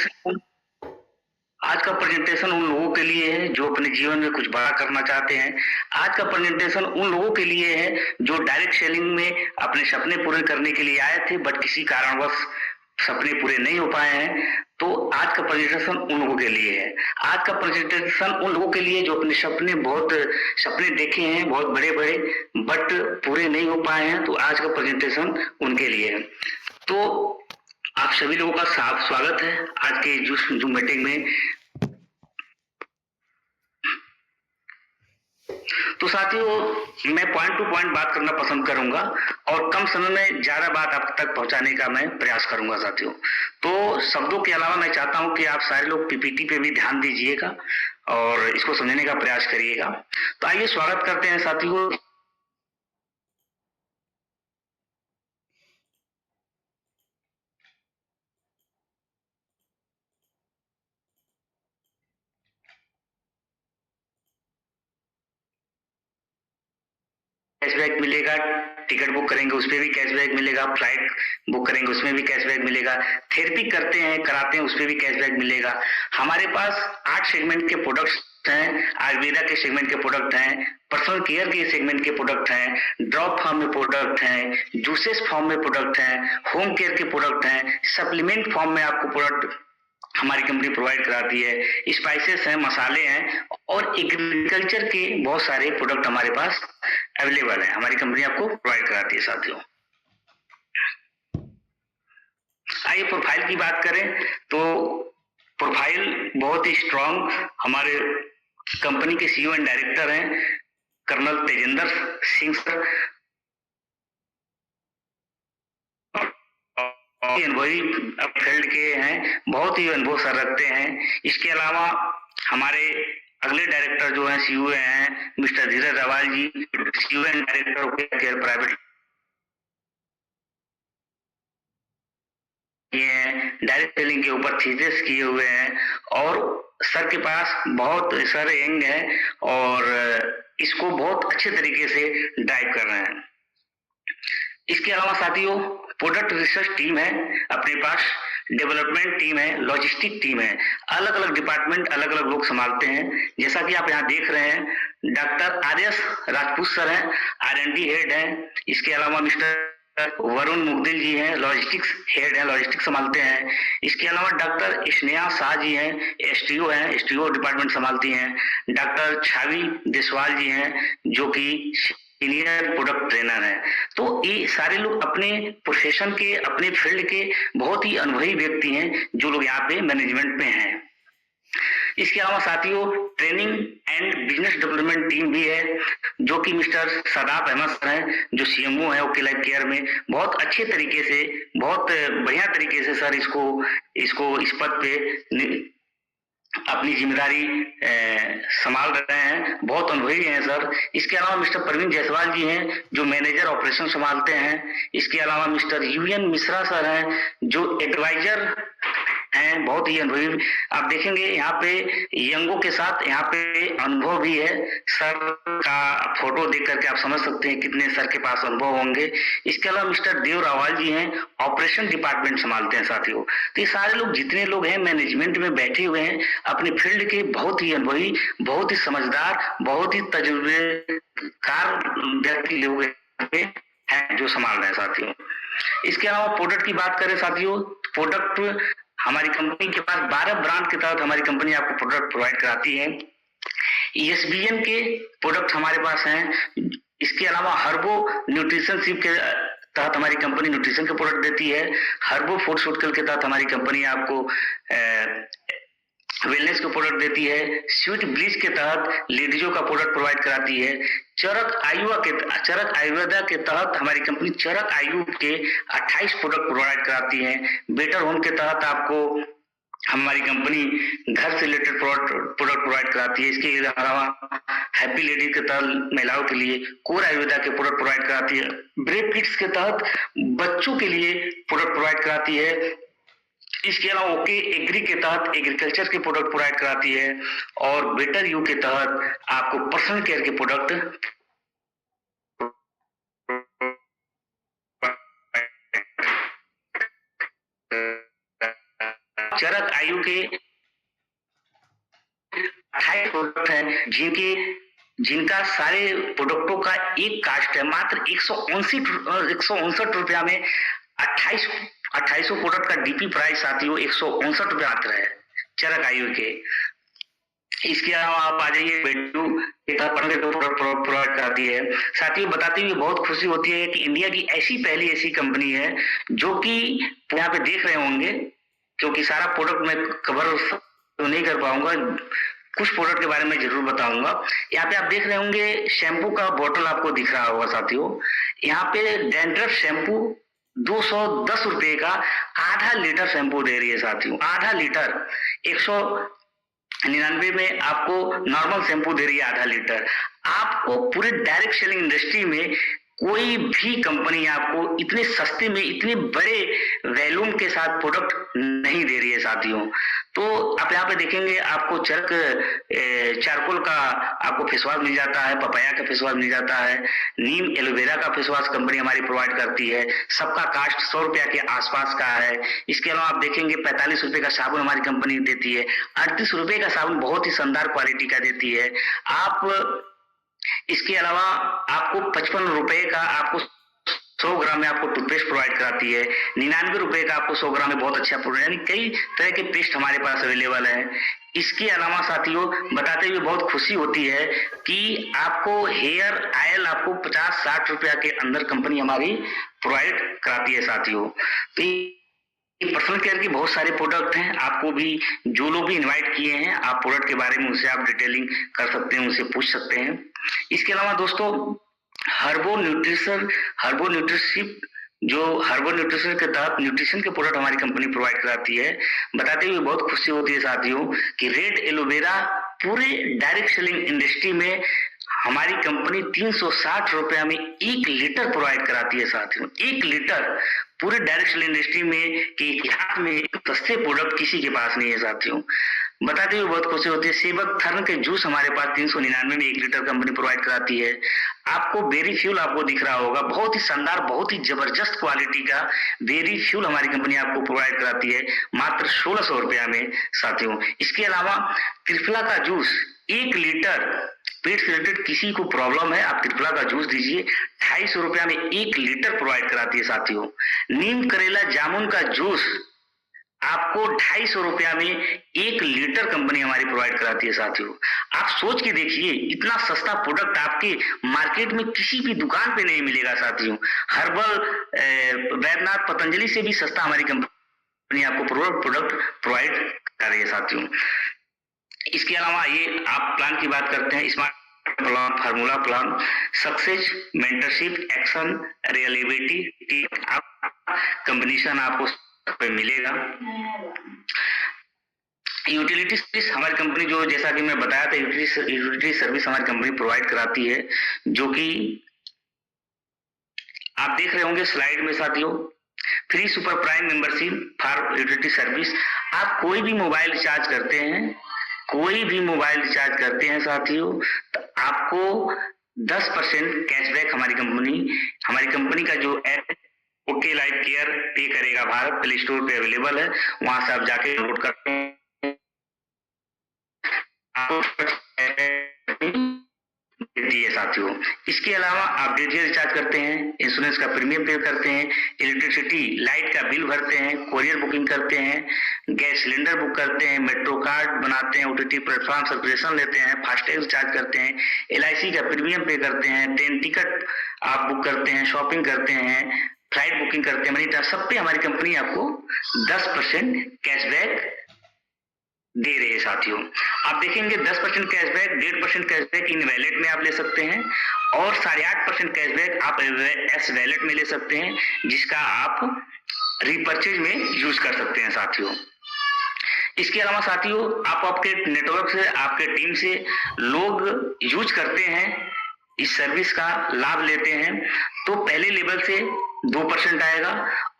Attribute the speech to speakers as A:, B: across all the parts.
A: Presentation आज का presentation उन लोगों के लिए है जो अपने जीवन में कुछ बड़ा करना चाहते हैं। आज का प्रेजेंटेशन उन लोगों के लिए है जो डायरेक्ट सेलिंग में अपने सपने पूरे करने के लिए आए थे बट किसी कारणवश सपने पूरे नहीं हो पाए हैं। तो आज का प्रेजेंटेशन उन लोगों के लिए है। आज का प्रेजेंटेशन उन लोगों के लिए जो अपने सपने देखे हैं बहुत बड़े-बड़े बट पूरे नहीं हो पाए हैं, तो आज का प्रेजेंटेशन उनके लिए है। तो आप सभी लोगों का स्वागत है आज के जूम मीटिंग में। तो साथियों, मैं पॉइंट टू पॉइंट बात करना पसंद करूंगा और कम समय में ज्यादा बात आप तक पहुंचाने का मैं प्रयास करूंगा साथियों। तो शब्दों के अलावा मैं चाहता हूं कि आप सारे लोग पीपीटी पे भी ध्यान दीजिएगा और इसको समझने का प्रयास करिएगा। तो आइए स्वागत करते हैं साथियों। कैशबैक मिलेगा, टिकट बुक करेंगे उसपे भी कैशबैक मिलेगा, फ्लाइट बुक करेंगे उसमें भी कैशबैक मिलेगा, थेरेपी कराते हैं उसपे भी कैशबैक मिलेगा। हमारे पास 8 सेगमेंट के प्रोडक्ट्स हैं, आयुर्वेदा के सेगमेंट के प्रोडक्ट हैं, पर्सनल केयर के सेगमेंट के प्रोडक्ट हैं, ड्रॉप फॉर्म में प्रोडक्ट हैं, जूसेस फॉर्म में प्रोडक्ट हैं, होम केयर के प्रोडक्ट हैं, सप्लीमेंट फॉर्म में आपको प्रोडक्ट हमारी कंपनी प्रोवाइड कराती है, स्पाइसेस हैं, मसाले हैं और एग्रीकल्चर के बहुत सारे प्रोडक्ट हमारे पास अवेलेबल है। हमारी कंपनी आपको प्रोवाइड कराती है साथियों। आइए प्रोफाइल की बात करें तो प्रोफाइल बहुत ही स्ट्रांग हमारे कंपनी के सीईओ एंड डायरेक्टर हैं कर्नल तेजेंद्र सिंह सर। अनुभवी फील्ड के हैं, बहुत ही अनुभव सर रखते हैं। इसके अलावा हमारे अगले डायरेक्टर जो हैं सीईओ हैं मिस्टर धीरज अवाल ji, CEO and director of care private किए हैं, डायरेक्ट सेलिंग के ऊपर थीसिस किए हुए हैं और सर के पास बहुत सर यंग है और इसको बहुत अच्छे तरीके से ड्राइव कर रहे हैं। इसके अलावा साथियों प्रोडक्ट रिसर्च टीम है अपने पास, डेवलपमेंट टीम है, लॉजिस्टिक टीम है, अलग अलग डिपार्टमेंट अलग अलग लोग संभालते हैं। जैसा कि आप यहाँ देख रहे हैं डॉक्टर आर.एस. राजपूत सर हैं, R&D हेड हैं। इसके अलावा मिस्टर वरुण मुग्दिल जी हैं, लॉजिस्टिक्स हेड हैं, लॉजिस्टिक्स संभालते हैं। इसके अलावा डॉक्टर स्नेहा शाह जी हैं, एसटीओ हैं, एसटीओ डिपार्टमेंट संभालती हैं। डॉक्टर छवि देसवाल जी हैं जो कि सीनियर प्रोडक्ट ट्रेनर है। तो ये सारे लोग अपने प्रोफेशन के अपने फील्ड के बहुत ही अनुभवी व्यक्ति हैं जो लोग यहाँ पे मैनेजमेंट में हैं। इसके अलावा साथियों training and business development team भी है जो कि मिस्टर सदाब अहमद सर हैं जो सीएमओ है ओके लाइफ केयर में। बहुत अच्छे तरीके से बहुत बढ़िया तरीके से सर इसको इस पद पे अपनी जिम्मेदारी संभाल रहे हैं, बहुत अनुभवी हैं सर। इसके अलावा मिस्टर प्रवीण जायसवाल जी हैं जो मैनेजर ऑपरेशन संभालते हैं। इसके अलावा मिस्टर यूएन मिश्रा सर हैं जो एडवाइजर हैं, बहुत ही अनुभवी। आप देखेंगे यहाँ पे यंगों के साथ यहाँ पे अनुभव भी है। सर का फोटो देख करके आप समझ सकते हैं कितने सर के पास अनुभव होंगे। इसके अलावा मिस्टर देव रावल जी हैं, ऑपरेशन डिपार्टमेंट संभालते हैं साथियों। तो ये सारे लोग जितने लोग हैं मैनेजमेंट में बैठे हुए हैं अपने फील्ड के बहुत ही अनुभवी, बहुत ही समझदार, बहुत ही तजुर्बेकार व्यक्ति लोग हैं जो संभाल रहे हैं साथियों। इसके अलावा प्रोडक्ट की बात करें साथियों, प्रोडक्ट हमारी कंपनी के पास 12 ब्रांड के तहत हमारी कंपनी आपको प्रोडक्ट प्रोवाइड कराती है। ESBN के प्रोडक्ट हमारे पास हैं। इसके अलावा हर्बो न्यूट्रिशनशिप के तहत हमारी कंपनी न्यूट्रिशन के प्रोडक्ट देती है। हर्बो फूडस्यूटिकल के तहत हमारी कंपनी आपको वेलनेस के प्रोडक्ट देती है। स्वीट ब्लीच के तहत लेडीजों का प्रोडक्ट प्रोवाइड कराती है। चरक आयुर्वेदा के तहत हमारी कंपनी चरक आयु के 28 प्रोडक्ट प्रोवाइड कराती है। बेटर होम के तहत आपको हमारी कंपनी घर से रिलेटेड प्रोडक्ट प्रोवाइड कराती है। इसके अलावा हैप्पी लेडी के तहत महिलाओं के लिए कोर आयुर्वेदा के प्रोडक्ट प्रोवाइड कराती है। ब्रेव किड्स के तहत बच्चों के लिए प्रोडक्ट प्रोवाइड कराती है। इसके अलावा ओके एग्री के तहत एग्रीकल्चर के प्रोडक्ट प्रोवाइड कराती है और बेटर यू के तहत आपको पर्सनल केयर के प्रोडक्ट चरक आयु के 28 प्रोडक्ट हैं जिनका सारे प्रोडक्टों का एक कास्ट है मात्र 159 रुपया में 2800 प्रोडक्ट का डीपी प्राइस साथियों 159 रुपया मात्र है चरक आयु के। इसके अलावा आप आ जाइए बेटू प्रोवाइड कराती है साथियों। बताते हुए बहुत खुशी होती है कि इंडिया की पहली ऐसी कंपनी है जो कि यहाँ पे देख रहे होंगे, क्योंकि सारा प्रोडक्ट मैं कवर तो नहीं कर पाऊंगा, कुछ प्रोडक्ट के बारे में जरूर बताऊंगा। यहाँ पे आप देख रहे होंगे शैम्पू का बोतल आपको दिख रहा होगा साथियों। यहाँ पे डैंड्रफ शैम्पू 210 रुपए का आधा लीटर शैम्पू दे रही है साथियों, आधा लीटर। 199 में आपको नॉर्मल शैम्पू दे रही है आधा लीटर। आपको पूरे डायरेक्ट सेलिंग इंडस्ट्री में कोई भी कंपनी आपको इतने सस्ते में इतने बड़े वॉल्यूम के साथ प्रोडक्ट नहीं दे रही है साथियों। तो आप यहाँ पे देखेंगे आपको चरक चारकोल का आपको फेस वॉश मिल जाता है, पपाया का फेस वॉश मिल जाता है, नीम एलोवेरा का फेस वॉश कंपनी हमारी प्रोवाइड करती है। सबका कास्ट 100 रुपया के आसपास का है। इसके अलावा आप देखेंगे 45 रुपए का साबुन हमारी कंपनी देती है। 38 रुपए का साबुन बहुत ही शानदार क्वालिटी का देती है। आप इसके अलावा आपको 55 रुपए का आपको 100 ग्राम में आपको टूथपेस्ट प्रोवाइड कराती है। 99 रुपए का आपको 100 ग्राम में बहुत अच्छा प्रोडक्ट, यानी कई तरह के पेस्ट हमारे पास अवेलेबल है। इसके अलावा साथियों बताते हुए बहुत खुशी होती है कि आपको हेयर ऑयल आपको 50-60 रुपया के अंदर कंपनी हमारी प्रोवाइड कराती है साथियों। तो पर्सनल केयर की बहुत सारे प्रोडक्ट हैं। आपको भी जो लोग भी इनवाइट किए हैं आप प्रोडक्ट के बारे में उनसे आप डिटेलिंग कर सकते हैं, उनसे पूछ सकते हैं। इसके अलावा दोस्तों हर्बो न्यूट्रिशन के तहत न्यूट्रिशन के प्रोडक्ट हमारी कंपनी प्रोवाइड कराती है। बताते हुए बहुत खुशी होती है साथियों कि रेड एलोवेरा पूरे डायरेक्ट सेलिंग इंडस्ट्री में हमारी कंपनी 360 रुपया में 1 लीटर प्रोवाइड कराती है साथियों। 1 लीटर पूरे डायरेक्ट सेलिंग इंडस्ट्री में के इतिहास में सस्ते प्रोडक्ट किसी के पास नहीं है साथियों। बताते हुए बहुत खुशी होती है। सेवक थर्न के जूस हमारे पास 399 में 1 लीटर कंपनी प्रोवाइड कराती है। आपको बेरी फ्यूल आपको दिख रहा होगा, बहुत ही शानदार बहुत ही जबरदस्त क्वालिटी का बेरी फ्यूल हमारी कंपनी आपको प्रोवाइड कराती है मात्र 1600 रुपया में साथियों। इसके अलावा त्रिफला का जूस 1 लीटर, पेट से रिलेटेड किसी को प्रॉब्लम है आप त्रिफला का जूस दीजिए, 250 रुपया में 1 लीटर प्रोवाइड कराती है साथियों। नीम करेला जामुन का जूस आपको 250 रुपया में 1 लीटर कंपनी हमारी प्रोवाइड कराती है साथियों। आप सोच के देखिए इतना सस्ता प्रोडक्ट आपके मार्केट में किसी भी दुकान पे नहीं मिलेगा साथियों। हर्बल वैद्यनाथ पतंजलि से भी सस्ता हमारी कंपनी आपको प्रोडक्ट प्रोवाइड कर रही है साथियों। इसके अलावा ये आप प्लान की बात करते हैं, smart plan, formula plan, success, mentorship, action, reality combination आपको मिलेगा। यूटिलिटी सर्विस हमारी कंपनी जो जैसा कि मैं बताया था यूटिलिटी सर्विस हमारी कंपनी प्रोवाइड कराती है, जो कि आप देख रहे होंगे स्लाइड में साथियों। Free super prime membership for utility service. आप कोई भी मोबाइल रिचार्ज करते हैं साथियों तो आपको 10% कैशबैक हमारी कंपनी का जो ऐप ओके लाइफ केयर पे करेगा भारत प्ले स्टोर पे अवेलेबल है, वहां से आप जाके डाउनलोड करते हैं। साथियों इसके अलावा आप डीटीएच रिचार्ज करते हैं, इंश्योरेंस का प्रीमियम पे करते हैं, इलेक्ट्रिसिटी लाइट का बिल भरते हैं, कोरियर बुकिंग करते हैं, गैस सिलेंडर बुक करते हैं, मेट्रो कार्ड बनाते हैं, ओटीटी प्लेटफॉर्म सब्सक्रिप्शन लेते हैं, फास्टैग रिचार्ज करते हैं, एलआईसी का प्रीमियम पे करते हैं, ट्रेन टिकट आप बुक करते हैं, शॉपिंग करते हैं, फ्लाइट बुकिंग करते हैं, मनी ट्रांसफर, सब पे हमारी कंपनी आपको 10% कैशबैक दे रहे हैं साथियों। आप देखेंगे 10% कैशबैक, 1.5% कैशबैक इन वैलेट में आप ले सकते हैं और 8.5% कैशबैक आप एस वैलेट में ले सकते हैं, जिसका आप रिपर्चेज में यूज कर सकते हैं साथियों। इसके अलावा साथियों आप आपके नेटवर्क से आपके टीम से लोग यूज करते हैं, इस सर्विस का लाभ लेते हैं, तो पहले लेवल से 2% आएगा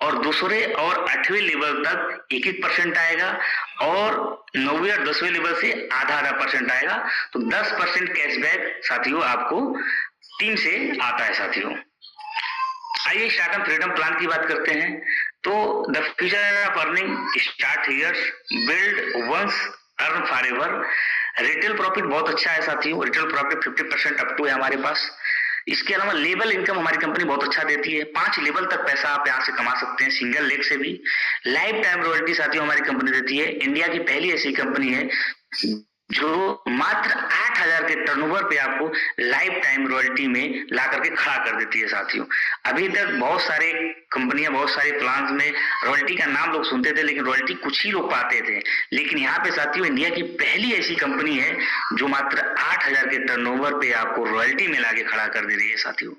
A: और दूसरे और 8वें लेवल तक 1% आएगा और 9वें और 10वें लेवल से आधा % आएगा। तो 10% कैशबैक साथियों आपको टीम से आता है साथियों। आइए स्टार्टअप फ्रीडम प्लान की बात करते हैं। तो the future of earning start here, build once, earn forever. Retail profit बहुत अच्छा है साथियों, रिटेल प्रॉफिट 50% अप टू है हमारे पास। इसके अलावा लेवल इनकम हमारी कंपनी बहुत अच्छा देती है, 5 लेवल तक पैसा आप यहाँ से कमा सकते हैं सिंगल लेग से भी। लाइफ टाइम रॉयल्टी साथियों हमारी कंपनी देती है, इंडिया की पहली ऐसी कंपनी है जो मात्र 8,000 के टर्नओवर पे आपको लाइफ टाइम रॉयल्टी में ला करके खड़ा कर देती है साथियों। अभी तक बहुत सारे कंपनियां, बहुत सारे प्लान्स में रॉयल्टी का नाम लोग सुनते थे, लेकिन रॉयल्टी कुछ ही लोग पाते थे। लेकिन यहाँ पे साथियों इंडिया की पहली ऐसी कंपनी है जो मात्र 8,000 के टर्नओवर पे आपको रॉयल्टी में लाके खड़ा कर दे रही है साथियों।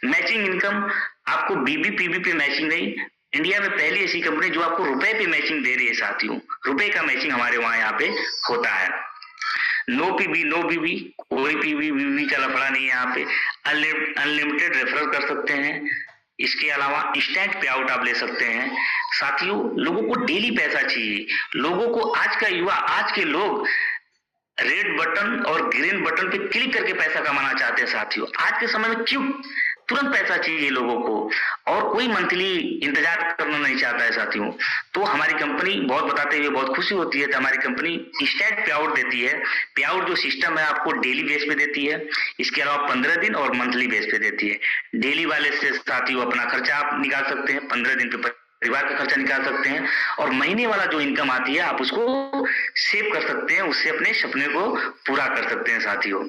A: मैचिंग इनकम आपको बीबीपीबी पे मैचिंग नहीं, इंडिया में पहली ऐसी कंपनी जो आपको रुपए पे मैचिंग दे रही है साथियों। रुपए का मैचिंग हमारे वहां यहाँ पे होता है। नो पीबी नो बीबी, कोई पीबी बीबी का लफड़ा नहीं है यहाँ पे। अनलिमिटेड रेफरल कर सकते हैं। इसके अलावा इंस्टेंट पे आउट आप ले सकते हैं साथियों। लोगों को डेली पैसा चाहिए, लोगों को आज का युवा, आज के लोग रेड बटन और ग्रीन बटन पे क्लिक करके पैसा कमाना चाहते हैं साथियों। आज के समय में क्यों तुरंत पैसा चाहिए लोगों को, और कोई मंथली इंतजार करना नहीं चाहता है साथियों। तो हमारी कंपनी बहुत बताते हुए बहुत खुशी होती है, तो हमारी कंपनी इंस्टेंट पे आउट देती है। पे आउट जो सिस्टम है आपको डेली बेस पे देती है, इसके अलावा 15 दिन और मंथली बेस पे देती है। डेली वाले से साथियों अपना खर्चा आप निकाल सकते हैं, 15 दिन पे परिवार का खर्चा निकाल सकते हैं, और महीने वाला जो इनकम आती है आप उसको सेव कर सकते हैं, उससे अपने सपने को पूरा कर सकते हैं साथियों।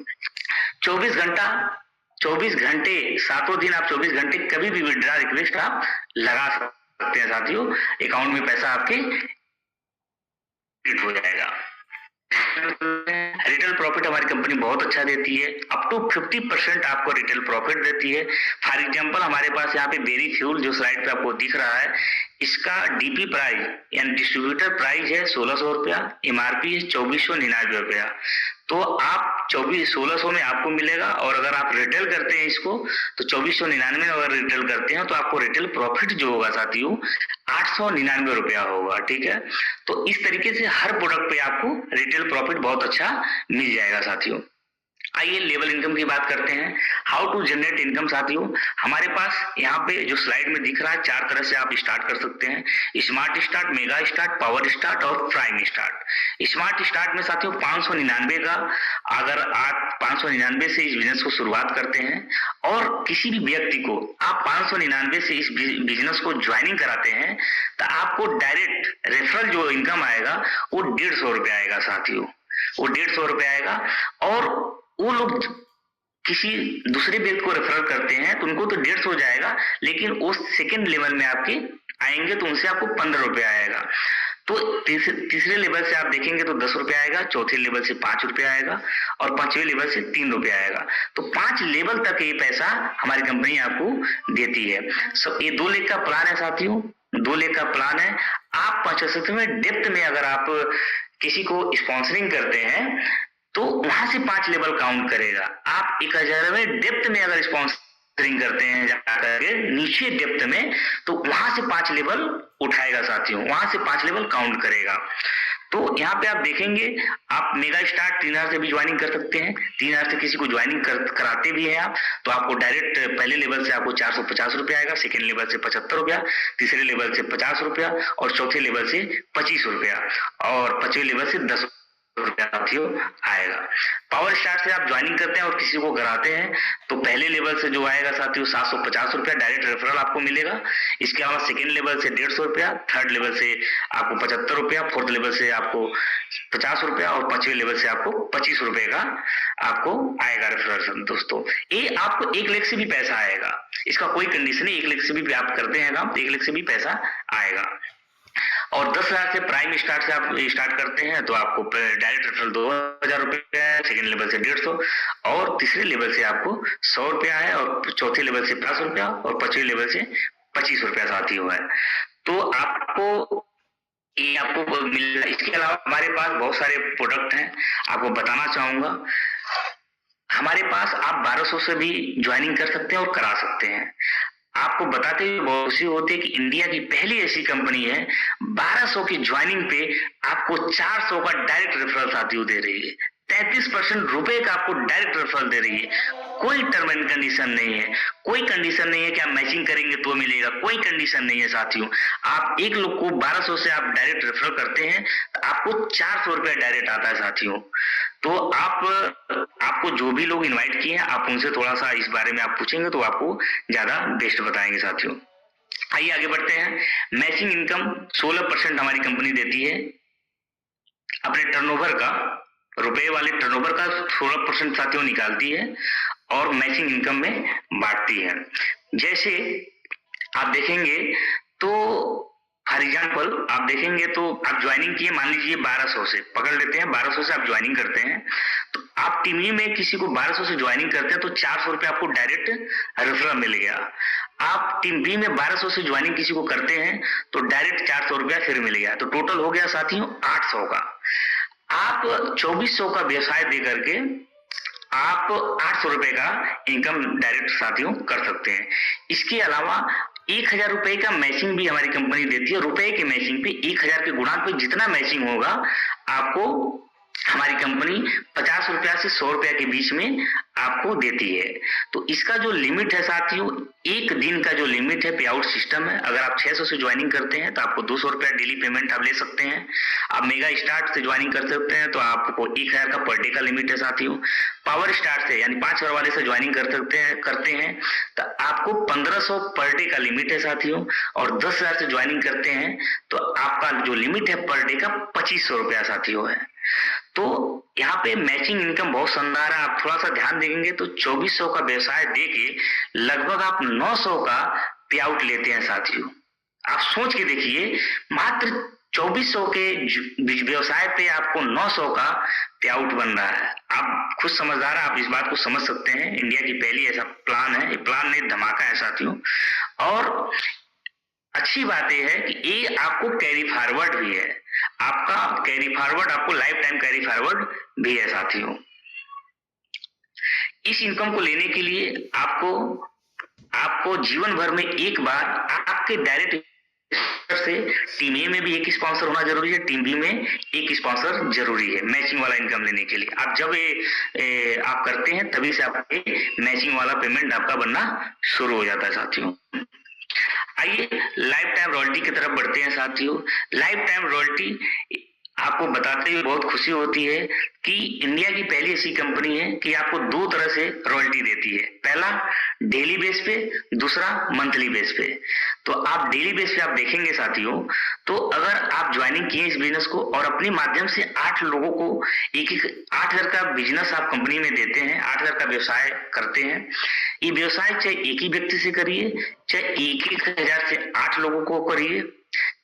A: 24 घंटे 7 दिन आप 24 घंटे कभी भी विड्रॉ रिक्वेस्ट आप लगा सकते हैं साथियों। अकाउंट में पैसा आपके हो जाएगा। रिटेल प्रॉफिट हमारी कंपनी बहुत अच्छा देती है, अप टू 50% आपको रिटेल प्रॉफिट देती है। फॉर एग्जांपल हमारे पास यहाँ पे बेरी फ्यूल जो स्लाइड पे आपको दिख रहा है, इसका डीपी प्राइस यानी डिस्ट्रीब्यूटर प्राइस है 1600 रुपया, एमआरपी है 2499 रुपया। तो आप 1600 में आपको मिलेगा, और अगर आप रिटेल करते हैं इसको तो 2499 में अगर रिटेल करते हैं तो आपको रिटेल प्रॉफिट जो होगा साथियों 899 रुपया होगा। ठीक है, तो इस तरीके से हर प्रोडक्ट पे आपको रिटेल प्रॉफिट बहुत अच्छा मिल जाएगा साथियों। आइए लेवल इनकम की बात करते हैं, हाउ टू जनरेट इनकम साथियों। हमारे पास यहाँ पे जो स्लाइड में दिख रहा है 4 तरह से आप स्टार्ट कर सकते हैं, smart start, mega start, power start और प्राइम स्टार्ट। स्मार्ट स्टार्ट में साथियों 599 का, अगर आप 599 से इस बिजनेस को शुरुआत करते हैं और किसी भी व्यक्ति को आप 599 से इस बिजनेस को ज्वाइनिंग कराते हैं, तो आपको डायरेक्ट रेफरल जो इनकम आएगा वो 150 रुपये आएगा साथियों, वो 150 रुपये आएगा। और वो लोग किसी दूसरे व्यक्ति को रेफर करते हैं तो उनको तो 150 हो जाएगा, लेकिन वो सेकेंड लेवल में आपके आएंगे तो उनसे आपको 15 रुपये आएगा। तो तीसरे लेवल से आप देखेंगे तो 10 रुपये आएगा, चौथे लेवल से 5 रुपये आएगा, और 5वें लेवल से 3 रुपये आएगा। तो 5 लेवल तक ये पैसा हमारी कंपनी आपको देती है। सब ये 2 लेख का प्लान है साथियों, 2 लेख का प्लान है। आप 75वें डेप्थ में अगर आप किसी को स्पॉन्सरिंग करते हैं तो वहां से 5 लेवल काउंट करेगा। आप 1000वें डेप्थ में अगर स्पॉन्सरिंग करते हैं जाकर नीचे डेप्थ में, तो वहां से 5 लेवल उठाएगा साथियों, वहां से 5 लेवल काउंट करेगा। तो यहाँ पे आप देखेंगे आप मेगा स्टार्ट 3000 से भी ज्वाइनिंग कर सकते हैं, 3000 से किसी को ज्वाइनिंग कराते भी हैं आप तो आपको डायरेक्ट पहले लेवल से आपको 450 रुपया आएगा, सेकेंड लेवल से 75 रुपया, तीसरे लेवल से 50 रुपया, और चौथे लेवल से 25 रुपया, और 5वें लेवल से 10 रुपया साथियों आएगा। पावर स्टार्ट से आप ज्वाइनिंग करते हैं और किसी को कराते हैं तो पहले लेवल से जो आएगा साथियों 750 रुपया डायरेक्ट रेफरल आपको मिलेगा। इसके अलावा सेकेंड लेवल से 150 रुपया, थर्ड लेवल से आपको 75 रुपया, फोर्थ लेवल से आपको 50 रुपया, और 5वें लेवल से आपको 25 रुपए का आपको आएगा रेफरल। दोस्तों ये आपको 1 लाख से भी पैसा आएगा, इसका कोई कंडीशन है, 1 लाख से भी आप करते हैं काम तो 1 लाख से भी पैसा आएगा। और 10,000 से प्राइम स्टार्ट से आप स्टार्ट करते हैं तो आपको डायरेक्ट रेफरल 2000 रुपये है, सेकेंड लेवल से 150, और तीसरे लेवल से आपको 100 रुपया है, और चौथे लेवल से 50 रुपया, और 5वें लेवल से 25 रुपया साथियों है। तो आपको ये आपको मिल। इसके अलावा हमारे पास बहुत सारे प्रोडक्ट हैं, आपको बताना चाहूंगा। हमारे पास आप 1200 से भी ज्वाइनिंग कर सकते हैं और करा सकते हैं। आपको बताते हुए बहुत खुशी होती है कि इंडिया की पहली ऐसी कंपनी है 1200 की ज्वाइनिंग पे आपको 400 का डायरेक्ट रेफरल साथियों दे रही है, 33% रुपए का आपको डायरेक्ट रेफरल दे रही है। कोई टर्म एंड कंडीशन नहीं है, कोई कंडीशन नहीं है कि आप मैचिंग करेंगे तो मिलेगा, कोई कंडीशन नहीं है साथियों। आप एक लोग को 1200 से आप डायरेक्ट रेफर करते हैं तो आपको 400 रुपया डायरेक्ट आता है साथियों। तो आपको जो भी लोग इनवाइट किए हैं आप उनसे थोड़ा सा इस बारे में आप पूछेंगे तो आपको ज्यादा बेस्ट बताएंगे साथियों। आइए आगे बढ़ते हैं। मैचिंग इनकम 16% हमारी कंपनी देती है अपने टर्नओवर का, रुपए वाले टर्नओवर का 16% साथियों निकालती है और मैचिंग इनकम में बांटती है। जैसे आप देखेंगे तो फॉर एग्जाम्पल आप देखेंगे तो आप ज्वाइनिंग किए, मान लीजिए 1200 से, पकड़ लेते हैं 1200 से आप ज्वाइनिंग करते हैं, तो आप टीम ई में किसी को 1200 से ज्वाइनिंग करते हैं तो 400 रुपये आपको डायरेक्ट रेफरल मिल गया। आप टीम बी में 1200 से ज्वाइनिंग किसी को करते हैं तो डायरेक्ट 400 रुपया फिर मिल गया, तो टोटल हो गया साथियों 800 का। आप 2400 का व्यवसाय दे करके आप 800 रुपए का इनकम डायरेक्ट साथियों कर सकते हैं। इसके अलावा 1000 रुपए का मैचिंग भी हमारी कंपनी देती है। रुपए के मैचिंग पे 1000 के गुणांक पे जितना मैचिंग होगा आपको हमारी कंपनी 50 रुपया से 100 रुपया के बीच में आपको देती है। तो इसका जो लिमिट है साथियों, एक दिन का जो लिमिट है, पे आउट सिस्टम है। अगर आप 600 से ज्वाइनिंग करते हैं तो आपको 200 रुपया डेली पेमेंट आप ले सकते हैं। आप मेगा स्टार्ट से ज्वाइनिंग कर सकते हैं तो आपको 1000 का पर डे का लिमिट है साथियों। पावर स्टार्ट से यानी 5 वाले से ज्वाइनिंग करते हैं तो आपको 1500 पर डे का लिमिट है साथियों। और 10,000 से ज्वाइनिंग करते हैं तो आपका जो लिमिट है पर डे का 2500 रुपया साथियों है। तो यहाँ पे मैचिंग इनकम बहुत शानदार है। आप थोड़ा सा ध्यान देंगे तो 2400 का व्यवसाय देके लगभग आप 900 का पे आउट लेते हैं साथियों। आप सोच के देखिए, मात्र 2400 के व्यवसाय पे आपको 900 का पे आउट बन रहा है। आप खुद समझदार, आप इस बात को समझ सकते हैं। इंडिया की पहली ऐसा प्लान है, ये प्लान नहीं धमाका है साथियों। और अच्छी बात यह है कि ये आपको कैरी फॉरवर्ड भी है, आपका कैरी फॉरवर्ड, आपको लाइफ टाइम कैरी फॉरवर्ड भी है साथियों। इस इनकम को लेने के लिए आपको जीवन भर में एक बार आपके डायरेक्ट से टीम ए में भी एक स्पॉन्सर होना जरूरी है, टीम बी में एक स्पॉन्सर जरूरी है मैचिंग वाला इनकम लेने के लिए। आप जब आप करते हैं तभी से आपके मैचिंग वाला पेमेंट आपका बनना शुरू हो जाता है साथियों। आइए लाइफ टाइम रॉयल्टी की तरफ बढ़ते हैं साथियों। लाइफ टाइम रॉयल्टी आपको बताते हुए बहुत खुशी होती है कि इंडिया की पहली ऐसी कंपनी है कि आपको 2 तरह से रॉयल्टी देती है। पहला डेली बेस पे, दूसरा मंथली बेस पे। तो आप डेली बेस पे आप देखेंगे साथियों, तो अगर आप ज्वाइनिंग किए इस बिजनेस को और अपने माध्यम से 8 लोगों को 8,000 का बिजनेस आप कंपनी में देते हैं, 8,000 का व्यवसाय करते हैं। ये व्यवसाय चाहे एक ही व्यक्ति से करिए, चाहे 1,000 से 8 लोगों को करिए,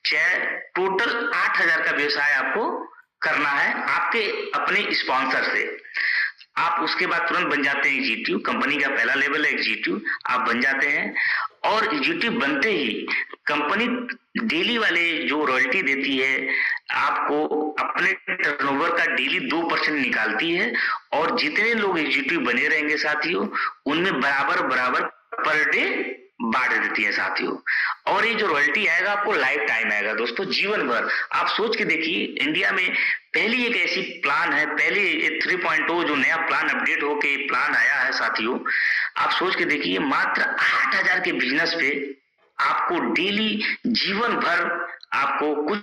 A: चाहे टोटल 8,000 का व्यवसाय आपको करना है आपके अपने स्पॉन्सर से, आप उसके बाद तुरंत बन जाते हैं एग्जीक्यूटिव। कंपनी का पहला लेवल है एग्जीक्यूटिव, आप बन जाते हैं। और एग्जीक्यूटिव बनते ही कंपनी डेली वाले जो रॉयल्टी देती है आपको अपने टर्नओवर का डेली 2% निकालती है। और जितने लोग एग्जीक्यूटिव बने रहेंगे साथियों, उनमें बराबर बराबर पर डे बांट देती है साथियों। और ये जो रॉयल्टी आएगा आपको लाइफ टाइम आएगा दोस्तों, जीवन भर। आप सोच के देखिए, इंडिया में पहली एक ऐसी प्लान है, पहले 3.0 जो नया प्लान अपडेट होके प्लान आया है साथियों। आप सोच के देखिए, मात्र 8,000 के बिजनेस पे आपको डेली जीवन भर आपको कुछ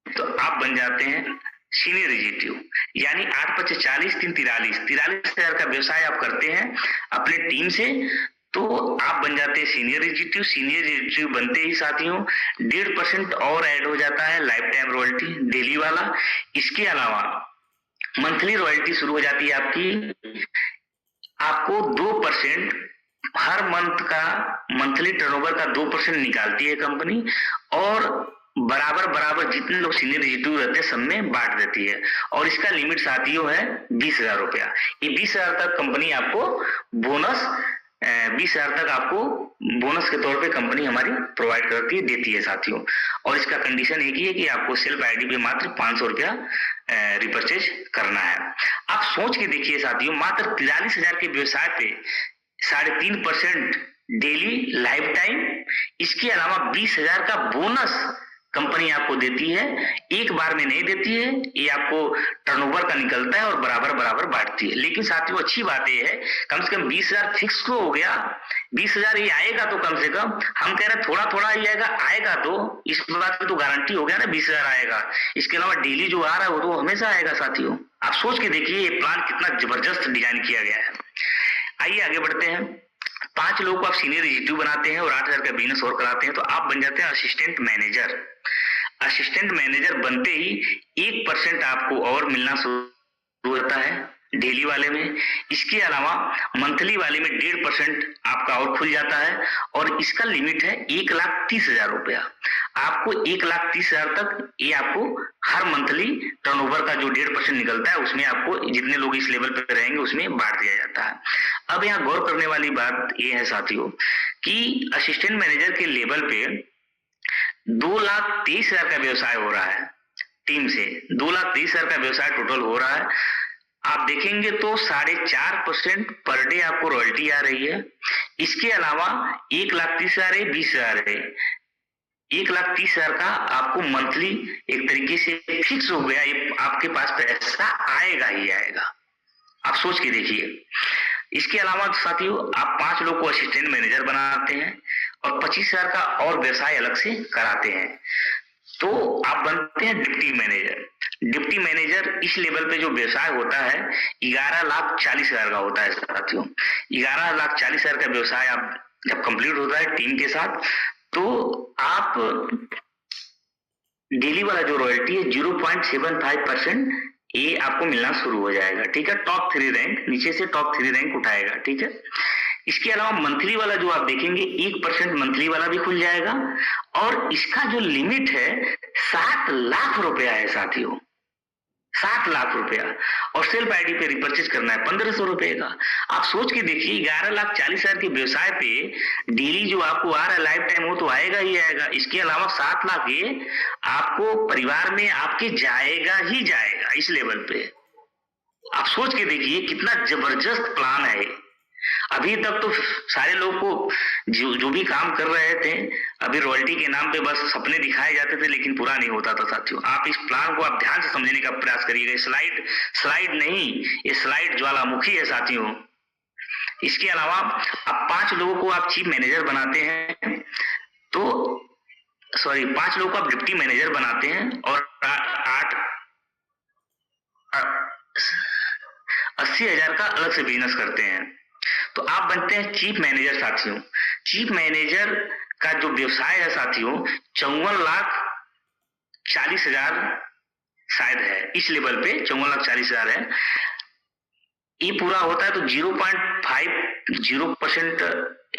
A: तो आप बन जाते हैं सीनियर एग्जीक्यूटिव। यानी 8-5-40, 3-43, 43,000 का व्यवसाय आप करते हैं अपने टीम से, तो आप बन जाते हैं सीनियर एग्जीक्यूटिव। सीनियर एग्जीक्यूटिव बनते ही साथियों 1.5% और ऐड हो जाता है लाइफ टाइम रॉयल्टी डेली वाला। इसके अलावा मंथली रॉयल्टी शुरू हो जाती है आपको 2% हर मंथ का, मंथली टर्नओवर का 2% निकालती है कंपनी। और बराबर बराबर जितने लोग सीनियर एग्जीक्यूटिव रहते हैं सब में बांट देती है। और इसका लिमिट साथियों है 20,000 रुपया। ये 20,000 तक कंपनी आपको बोनस 20,000 तक आपको बोनस के तौर पे कंपनी हमारी प्रोवाइड करती है, देती है साथियों। और इसका कंडीशन एक ही है कि आपको सेल्फ आईडी पे मात्र 500 रुपया रिपर्चेज करना है। आप सोच के देखिए साथियों, मात्र 43,000 के व्यवसाय पे 3.5% डेली लाइफ टाइम, इसके अलावा 20,000 का बोनस कंपनी आपको देती है। एक बार में नहीं देती है, ये आपको टर्नओवर का निकलता है और बराबर बराबर बांटती है। लेकिन साथियों अच्छी बात ये है, कम से कम 20,000 फिक्स तो हो गया, 20,000 ये आएगा तो कम से कम, हम कह रहे थोड़ा थोड़ा ही आएगा, आएगा तो इस बात की तो गारंटी हो गया ना 20,000 आएगा। इसके अलावा डेली जो आ रहा है वो तो हमेशा आएगा साथियों। आप सोच के देखिए ये प्लान कितना जबरदस्त डिजाइन किया गया है। आइए आगे बढ़ते हैं। 5 लोगों को आप सीनियर एग्जीक्यूटिव बनाते हैं और 8,000 का बिजनेस और कराते हैं तो आप बन जाते हैं असिस्टेंट मैनेजर। असिस्टेंट मैनेजर बनते ही 1% आपको और मिलना शुरू होता है डेली वाले में। इसके अलावा मंथली वाले में 1.5% आपका और खुल जाता है और इसका लिमिट है 1,30,000 रुपया। आपको 1,30,000 तक ये आपको हर मंथली टर्नओवर का जो 1.5% निकलता है उसमें आपको जितने लोग इस लेवल पर रहेंगे उसमें बांट दिया जाता है। अब यहाँ गौर करने वाली बात ये है साथियों कि असिस्टेंट मैनेजर के लेवल पे 2,23,000 का व्यवसाय हो रहा है टीम से, 2,23,000 का व्यवसाय टोटल हो रहा है। आप देखेंगे तो 4.5% पर डे आपको रॉयल्टी आ रही है। इसके अलावा 1,30,000 है, 20,000 है, 1,30,000 का आपको मंथली एक तरीके से फिक्स हो गया, ये आपके पास पैसा आएगा ही आएगा। आप सोच के देखिए। इसके अलावा साथियों आप 5 लोग को असिस्टेंट मैनेजर बनाते हैं और 25,000 का और व्यवसाय अलग से कराते हैं तो आप बनते हैं डिप्टी मैनेजर। डिप्टी मैनेजर इस लेवल पे जो व्यवसाय होता है 11,40,000 का होता है साथियों। 11,40,000 का व्यवसाय आप जब कंप्लीट होता है टीम के साथ तो आप डेली वाला जो रॉयल्टी है 0.75% ये आपको मिलना शुरू हो जाएगा। ठीक है, टॉप 3 रैंक, नीचे से टॉप 3 रैंक उठाएगा। ठीक है, इसके अलावा मंथली वाला जो आप देखेंगे 1% मंथली वाला भी खुल जाएगा और इसका जो लिमिट है 7 लाख रुपया है साथियों, 7 लाख रुपया। और सेल्फ आईडी पे रिपर्चेज करना है 1,500 रुपए का। आप सोच के देखिए 11,40,000 के व्यवसाय पे डेली जो आपको आ रहा है लाइफ टाइम वो तो आएगा ही आएगा। इसके अलावा 7 लाख ये आपको परिवार में आपके जाएगा ही जाएगा इस लेवल पे। आप सोच के देखिए कितना जबरदस्त प्लान है। अभी तक तो सारे लोग को जो भी काम कर रहे थे अभी रॉयल्टी के नाम पे बस सपने दिखाए जाते थे लेकिन पूरा नहीं होता था साथियों। आप इस प्लान को आप ध्यान से समझने का प्रयास करिएगा। स्लाइड नहीं, ये स्लाइड ज्वालामुखी है साथियों। इसके अलावा अब 5 लोगों को आप चीफ मैनेजर बनाते हैं तो 5 लोगों को आप डिप्टी मैनेजर बनाते हैं और 80,000 का अलग से बिजनेस करते हैं तो आप बनते हैं चीफ मैनेजर साथियों। चीफ मैनेजर का जो व्यवसाय है साथियों 54,40,000 शायद है, इस लेवल पे 54,40,000 है। ये पूरा होता है तो 0.50%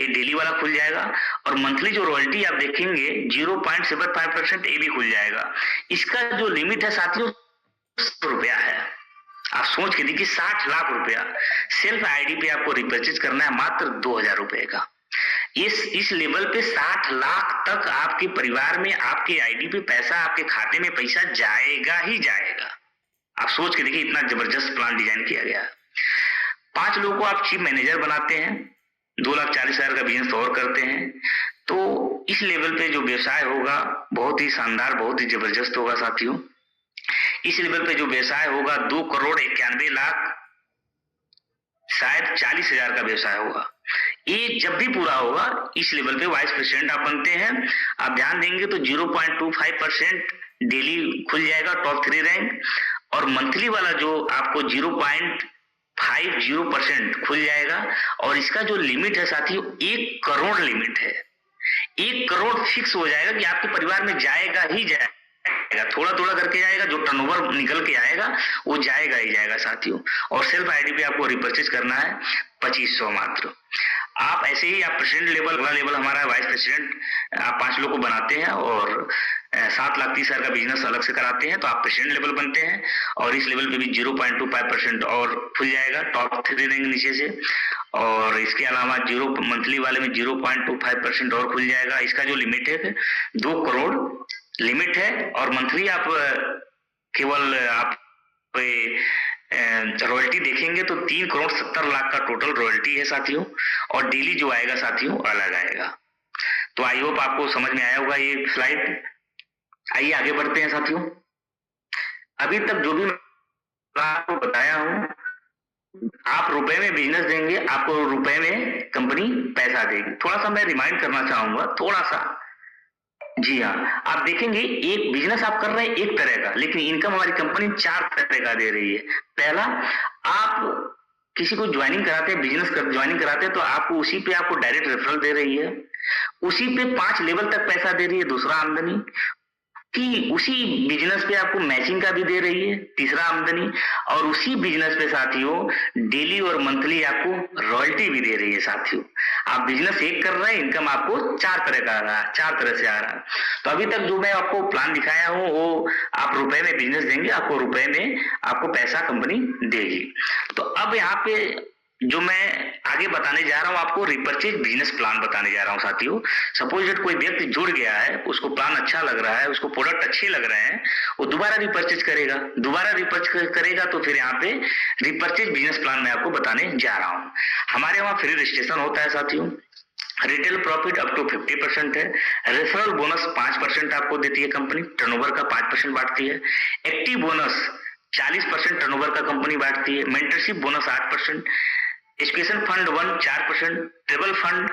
A: ये डेली वाला खुल जाएगा और मंथली जो रॉयल्टी आप देखेंगे 0.75% ये भी खुल जाएगा। इसका जो लिमिट है साथियों 100 रुपया है। आप सोच के देखिए 60 लाख रुपया सेल्फ आईडी पे आपको रिपर्चेज करना है मात्र 2,000 रुपए का। इस लेवल पे 60 लाख तक आपके परिवार में आपके आईडी पे पैसा, आपके खाते में पैसा जाएगा ही जाएगा। आप सोच के देखिए इतना जबरदस्त प्लान डिजाइन किया गया। 5 लोगों को आप चीफ मैनेजर बनाते हैं, 2,40,000 का बिजनेस और करते हैं तो इस लेवल पे जो व्यवसाय होगा बहुत ही शानदार, बहुत ही जबरदस्त होगा साथियों। इस लेवल पे जो व्यवसाय होगा 2,91,00,000 शायद 40,000 का व्यवसाय होगा। ये जब भी पूरा होगा इस लेवल पे वाइस प्रेसिडेंट आप बनते हैं। आप ध्यान देंगे तो 0.25% डेली खुल जाएगा टॉप 3 रैंक और मंथली वाला जो आपको 0.50% खुल जाएगा और इसका जो लिमिट है साथियों 1 करोड़ लिमिट है। 1 करोड़ फिक्स हो जाएगा कि आपके परिवार में जाएगा ही जाएगा, थोड़ा थोड़ा करके जाएगा, जो टर्नओवर निकल के आएगा वो जाएगा ही जाएगा साथियों। और सेल्फ आईडी पे आपको रिपर्चेज करना है 2,500 मात्र। आप ऐसे ही आप प्रेसिडेंट लेवल, अगला लेवल हमारा वाइस प्रेसिडेंट, आप 5 लोग को बनाते हैं और 7,30,000 का बिजनेस अलग से कराते हैं तो आप प्रेसिडेंट लेवल बनते हैं और इस लेवल पे भी 0.25% और खुल जाएगा टॉप 3 रैंक नीचे से। और इसके अलावा मंथली वाले में 0.25% और खुल जाएगा। इसका जो लिमिट है 2 करोड़ लिमिट है और मंथली आप केवल आप रॉयल्टी देखेंगे तो 3,70,00,000 का टोटल रॉयल्टी है साथियों, और डेली जो आएगा साथियों अलग आएगा। तो आई होप आपको समझ में आया होगा ये स्लाइड। आइए आगे बढ़ते हैं साथियों। अभी तक जो भी मैं आपको बताया हूं, आप रुपए में बिजनेस देंगे, आपको रुपए में कंपनी पैसा देगी। थोड़ा सा मैं रिमाइंड करना चाहूंगा, थोड़ा सा। जी हाँ, आप देखेंगे एक बिजनेस आप कर रहे हैं एक तरह का, लेकिन इनकम हमारी कंपनी 4 तरह का दे रही है। पहला, आप किसी को ज्वाइनिंग कराते हैं, बिजनेस ज्वाइनिंग कराते हैं, तो आपको उसी पे आपको डायरेक्ट रेफरल दे रही है, उसी पे 5 लेवल तक पैसा दे रही है, दूसरा आमदनी कि उसी बिजनेस पे आपको मैचिंग का भी दे रही है, तीसरा आमदनी, और उसी बिजनेस पे साथियों डेली और मंथली आपको रॉयल्टी भी दे रही है साथियों। आप बिजनेस एक कर रहे हैं, इनकम आपको 4 तरह का आ रहा है, 4 तरह से आ रहा है। तो अभी तक जो मैं आपको प्लान दिखाया हूं वो आप रुपए में बिजनेस देंगे, आपको रुपए में आपको पैसा कंपनी देगी। तो अब यहाँ पे जो मैं आगे बताने जा रहा हूं आपको रिपर्चेज बिजनेस प्लान बताने जा रहा हूं साथियों। सपोज दैट कोई व्यक्ति जुड़ गया है, उसको प्लान अच्छा लग रहा है, उसको प्रोडक्ट अच्छे लग रहे हैं, वो दोबारा रिपर्चेज करेगा, दोबारा रिपर्चेज करेगा, तो फिर यहाँ पे रिपर्चेज बिजनेस प्लान मैं आपको बताने जा रहा हूँ। हमारे वहां फ्री रजिस्ट्रेशन होता है साथियों, रिटेल प्रॉफिट अप टू 50% है, रेफरल बोनस 5% आपको देती है कंपनी, टर्नओवर का 5% बांटती है, एक्टिव बोनस 40% टर्नओवर का कंपनी बांटती है, mentorship bonus 8%, education fund 4%, travel fund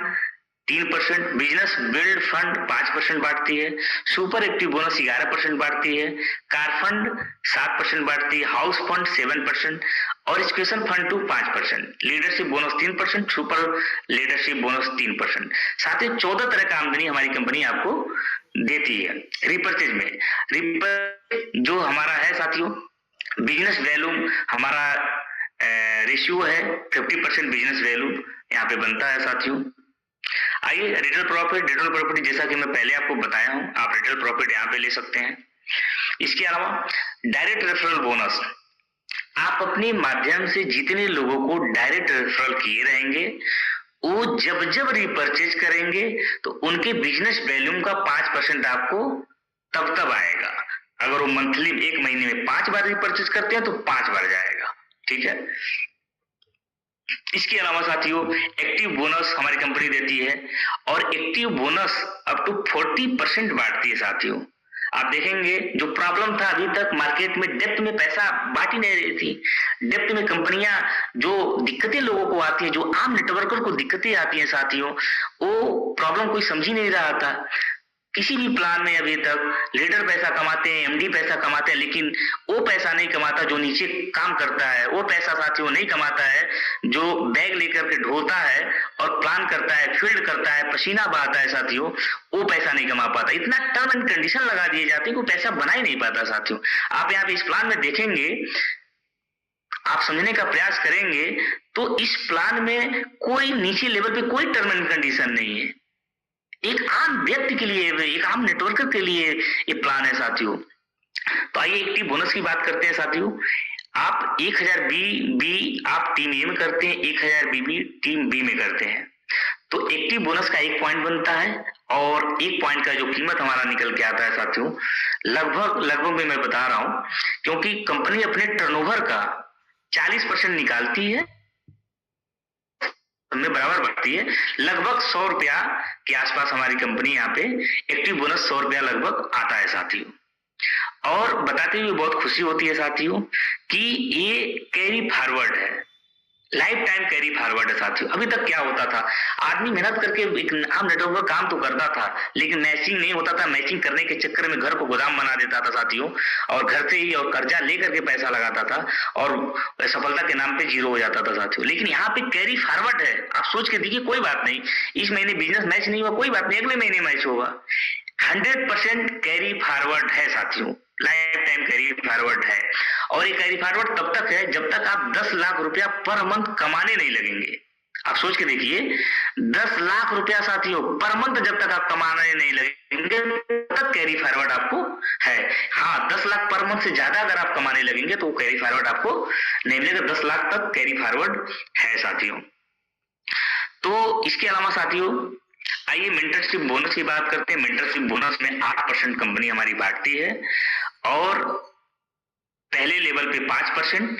A: 3%, business build fund 5% बांटती है, सुपर एक्टिव बोनस 11% बांटती है, कार फंड 7% बांटती है, हाउस फंड 7% और education fund 5%, leadership bonus 3%, super leadership bonus 3%। साथ ही 14 तरह का आमदनी हमारी कंपनी आपको देती है रिपर्चेज में। रिपर्चेज जो हमारा है साथियों, बिजनेस वैल्यू हमारा रेशियो है 50% बिजनेस वैल्यू यहाँ पे बनता है साथियों। आइए रिटेल प्रॉफिट जैसा कि मैं पहले आपको बताया हूं, आप रिटेल प्रॉफिट यहाँ पे ले सकते हैं। इसके अलावा डायरेक्ट रेफरल बोनस, आप अपने माध्यम से जितने लोगों को डायरेक्ट रेफरल किए रहेंगे, वो जब जब रिपर्चेज करेंगे तो उनके बिजनेस वैल्यूम का 5% आपको तब आएगा। अगर वो मंथली एक महीने में 5 बार रिपर्चेज करते हैं तो 5 बार जाएगा, ठीक है। इसके अलावा साथियों एक्टिव बोनस हमारी कंपनी देती है, और एक्टिव बोनस अप टू 40% बांटती है साथियों। आप देखेंगे जो प्रॉब्लम था अभी तक मार्केट में, डेप्थ में पैसा बांट ही नहीं रही थी। डेप्थ में कंपनियां जो दिक्कतें लोगों को आती है, जो आम नेटवर्कर को दिक्कतें आती है साथियों, वो प्रॉब्लम कोई समझ ही नहीं रहा था। किसी भी प्लान में अभी तक लीडर पैसा कमाते हैं, एमडी पैसा कमाते हैं, लेकिन वो पैसा नहीं कमाता जो नीचे काम करता है, वो पैसा साथियों नहीं कमाता है जो बैग लेकर के ढोता है और प्लान करता है, फील्ड करता है, पसीना बहाता है साथियों, वो पैसा नहीं कमा पाता। इतना टर्म एंड कंडीशन लगा दिए जाते हैं कि पैसा बना ही नहीं पाता साथियों। आप यहाँ पे इस प्लान में देखेंगे, आप समझने का प्रयास करेंगे तो इस प्लान में कोई नीचे लेवल पे कोई टर्म एंड कंडीशन नहीं है। एक आम व्यक्ति के लिए, एक आम नेटवर्कर के लिए ये प्लान है साथियों। तो आइए एक्टिव बोनस की बात करते हैं साथियों। आप 1000 बी आप टीम ए में करते हैं, 1000 बी टीम बी में करते हैं, तो एक्टिव बोनस का 1 पॉइंट बनता है, और 1 पॉइंट का जो कीमत हमारा निकल के आता है साथियों, लगभग में मैं बता रहा हूं, क्योंकि कंपनी अपने टर्नओवर का 40% निकालती है, में बराबर बढ़ती है, लगभग 100 रुपया के आसपास हमारी कंपनी यहाँ पे एक्टिव बोनस 100 रुपया लगभग आता है साथियों। और बताते हुए बहुत खुशी होती है साथियों कि ये कैरी फॉरवर्ड है, लाइफ टाइम कैरी फॉरवर्ड है साथियों। अभी तक क्या होता था, आदमी मेहनत करके एक आम नेटवर्क पर काम तो करता था, लेकिन मैचिंग नहीं होता था। मैचिंग करने के चक्कर में घर को गोदाम बना देता था साथियों, और घर से ही और कर्जा लेकर के पैसा लगाता था, और सफलता के नाम पे जीरो हो जाता था साथियों। लेकिन यहाँ पे कैरी फॉरवर्ड है, आप सोच के देखिए, कोई बात नहीं, इस महीने बिजनेस मैच नहीं हुआ, कोई बात नहीं, अगले महीने मैच होगा। 100% कैरी फॉरवर्ड है साथियों, लाइफ टाइम कैरी फॉरवर्ड है। और ये कैरी फॉरवर्ड तब तक है जब तक आप 10 लाख रुपया पर मंथ कमाने नहीं लगेंगे। आप सोच के देखिए, 10 लाख रुपया साथियों पर मंथ जब तक आप कमाने नहीं लगेंगे तब तक कैरी फॉरवर्ड आपको है। हाँ, 10 लाख पर मंथ से ज्यादा अगर आप कमाने लगेंगे तो कैरी फॉरवर्ड आपको नहीं मिलेगा। 10 लाख तक कैरी फॉरवर्ड है साथियों। तो इसके अलावा साथियों आइए मेंटरशिप बोनस की बात करते हैं। मेंटरशिप बोनस में 8% कंपनी हमारी बांटती है, और पहले लेवल पे 5%,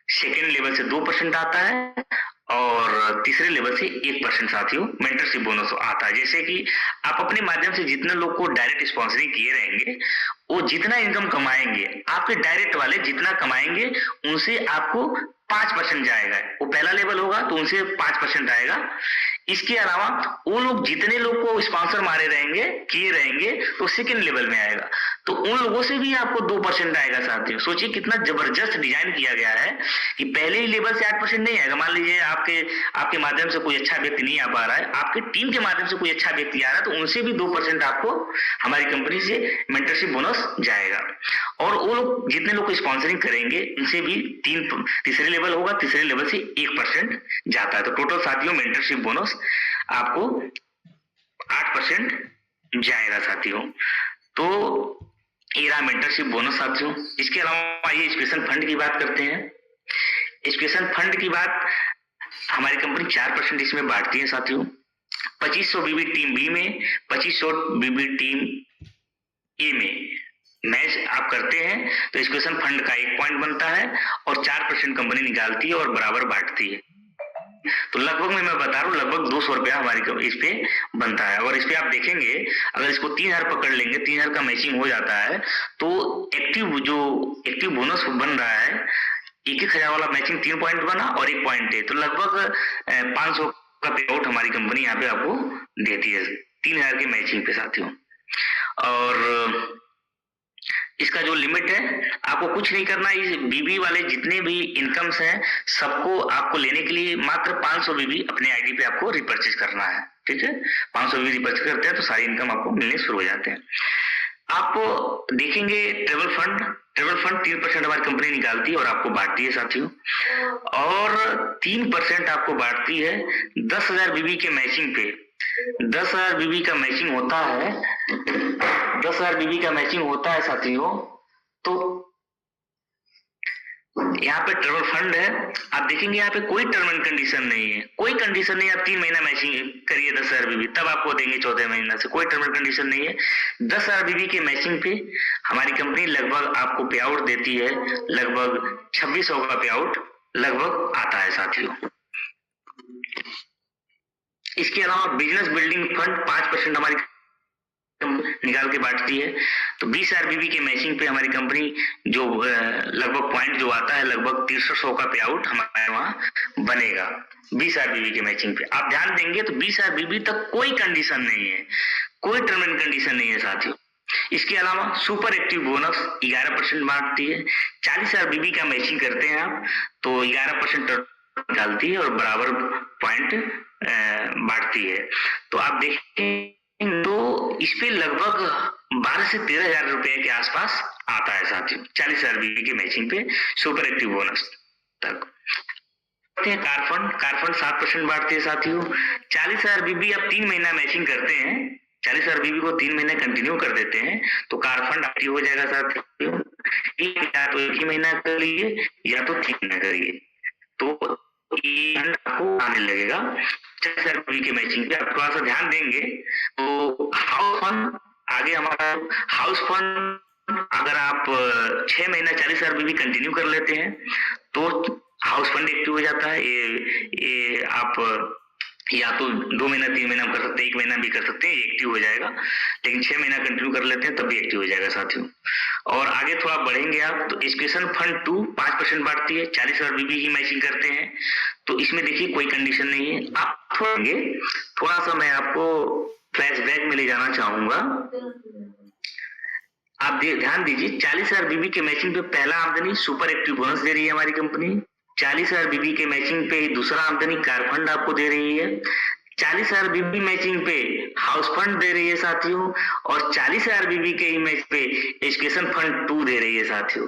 A: सेकेंड लेवल से 2% आता है और तीसरे लेवल से 1% साथियों मेंटरशिप बोनस आता है। जैसे कि आप अपने माध्यम से जितने लोग को डायरेक्ट स्पॉन्सरिंग किए रहेंगे, वो जितना इनकम कमाएंगे, आपके डायरेक्ट वाले जितना कमाएंगे उनसे आपको 5% जाएगा। वो पहला लेवल होगा तो उनसे 5% आएगा। इसके अलावा वो लोग जितने लोग को स्पॉन्सर मारे रहेंगे, किए रहेंगे, तो सेकंड लेवल में आएगा, तो उन लोगों से भी आपको 2% आएगा साथियों। सोचिए कितना जबरदस्त डिजाइन किया गया है कि पहले ही लेवल से 8% नहीं आएगा। मान लीजिए आपके माध्यम से कोई अच्छा व्यक्ति नहीं आ पा रहा है, आपके टीम के माध्यम से कोई अच्छा व्यक्ति आ रहा है, तो उनसे भी 2% आपको हमारी कंपनी से मेंटरशिप बोनस जाएगा। और वो लोग जितने लोग को स्पॉन्सरिंग करेंगे उनसे भी तीसरे लेवल होगा, तीसरे लेवल से 1% जाता है। तो टोटल साथियों मेंटरशिप बोनस आपको 8% जाएगा साथियों। तो ये रहा मेंटरशिप बोनस साथियों। इसके अलावा ये एजुकेशन फंड की बात करते हैं। एजुकेशन फंड की बात हमारी कंपनी 4% इसमें बांटती है साथियों। 2500 बीबी टीम बी में, 2500 बीबी टीम ए में मैच आप करते हैं तो एजुकेशन फंड का 1 पॉइंट बनता है और 4% कंपनी निकालती है और बराबर बांटती है। तो लगभग मैं बता रहा हूँ लगभग 200 रुपया हमारी इस पे बनता है। और इस पे आप देखेंगे अगर इसको 3000 पकड़ लेंगे, 3000 का मैचिंग हो जाता है, तो एक्टिव बोनस बन रहा है 1000 वाला मैचिंग 3 पॉइंट बना और 1 पॉइंट है, तो लगभग 500 का पे आउट हमारी कंपनी यहाँ पे आपको देती है 3000 के मैचिंग पे साथियों। और इसका जो लिमिट है आपको कुछ नहीं करना, इस बीबी वाले जितने भी इनकम्स हैं सबको आपको लेने के लिए मात्र 500 बीबी अपने आईडी पे आपको रिपर्चेज करना है। ठीक है, 500 बीबी रिपर्चेज करते हैं तो सारी इनकम आपको मिलने शुरू हो जाते हैं। आप देखेंगे ट्रेवल फंड 3% हमारी कंपनी निकालती है और आपको बांटती है साथियों। और 3% आपको बांटती है 10,000 बीबी के मैचिंग पे। 10,000 बीबी का मैचिंग होता है, 10,000 बीबी का मैचिंग होता है साथियों। तो यहाँ पे ट्रेवल फंड है, आप देखेंगे यहाँ पे कोई टर्म एंड कंडीशन नहीं है, कोई कंडीशन नहीं है। आप 3 महीना मैचिंग करिए 10,000 बीबी, तब आपको देंगे 14 महीना से, कोई टर्म एंड कंडीशन नहीं है। 10,000 बीबी के मैचिंग पे हमारी कंपनी लगभग आपको पे आउट देती है, लगभग 2600 का पे आउट लगभग आता है साथियों। इसके अलावा बिजनेस बिल्डिंग फंड 5% हमारी निकाल के बांटती है। तो 20,000 बीबी के मैचिंग पे हमारी कंपनी जो लगभग पॉइंट जो आता है लगभग 300 का पे आउट हमारे वहां बनेगा 20,000 बीबी के मैचिंग पे। आप ध्यान देंगे तो 20,000 बीबी तक कोई कंडीशन नहीं है, कोई टर्म एंड कंडीशन नहीं है साथियों। इसके अलावा सुपर एक्टिव बोनस 11% बांटती है। 40,000 बीबी का मैचिंग करते हैं आप तो 11% निकालती है और बराबर पॉइंट बांटती है। तो आप देखें तो इस पे लगभग 12 से 13,000 रुपए के आसपास आता है साथियों 40,000 बीबी के मैचिंग पे सुपर एक्टिव बोनस तक। कार फंड 7% बांटते हैं साथियों। 40,000 बीबी आप 3 महीना मैचिंग करते हैं, 40,000 बीबी को 3 महीने कंटिन्यू कर देते हैं तो कार फंड एक्टिव हो जाएगा साथियों। या तो 1 ही महीना करिए या तो 3 महीना करिए तो आपको आने लगेगा 40,000 बीबी के मैचिंग पे। आप थोड़ा सा ध्यान देंगे तो हाउस फंड आगे हमारा हाउस फंड अगर आप 6 महीना 40,000 बीबी कंटिन्यू कर लेते हैं तो हाउस फंड एक्टिव हो जाता है। ये आप या तो 2 महीना 3 महीना कर सकते हैं, 1 महीना भी कर सकते हैं, एक्टिव हो जाएगा। लेकिन 6 महीना कंटिन्यू कर लेते हैं तब भी एक्टिव हो जाएगा साथियों। और आगे थोड़ा बढ़ेंगे आप तो एजुकेशन फंड 2 5% बांटती है, 40,000 बीबी ही मैचिंग करते हैं तो इसमें देखिए कोई कंडीशन नहीं है। आप थोड़ा सा मैं आपको फ्लैशबैक में ले जाना चाहूंगा। आप ध्यान दीजिए 40,000 बीबी के मैचिंग पे पहला आमदनी सुपर एक्टिव बोनस दे रही है हमारी कंपनी। 40,000 बीबी के मैचिंग पे दूसरा आमदनी कार फंड आपको दे रही है। 40,000 बीबी मैचिंग पे हाउस फंड दे रही है साथियों और 40,000 बीबी के इमेज पे एजुकेशन फंड 2 दे रही है साथियों।